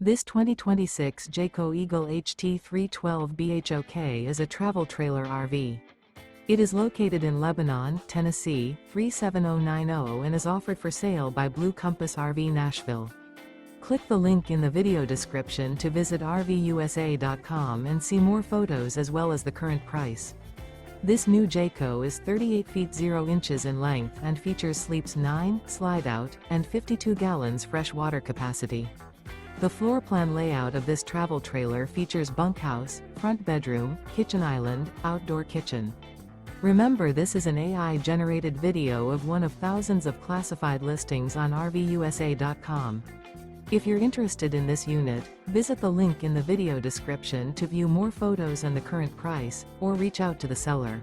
This 2026 Jayco Eagle HT 312 BHOK is a travel trailer RV. It is located in Lebanon, Tennessee, 37090 and is offered for sale by Blue Compass RV Nashville. Click the link in the video description to visit RVUSA.com and see more photos as well as the current price. This new Jayco is 38 feet 0 inches in length and features sleeps 9, slide-out, and 52 gallons fresh water capacity. The floor plan layout of this travel trailer features bunkhouse, front bedroom, kitchen island, outdoor kitchen. Remember, this is an AI-generated video of one of thousands of classified listings on RVUSA.com. If you're interested in this unit, visit the link in the video description to view more photos and the current price, or reach out to the seller.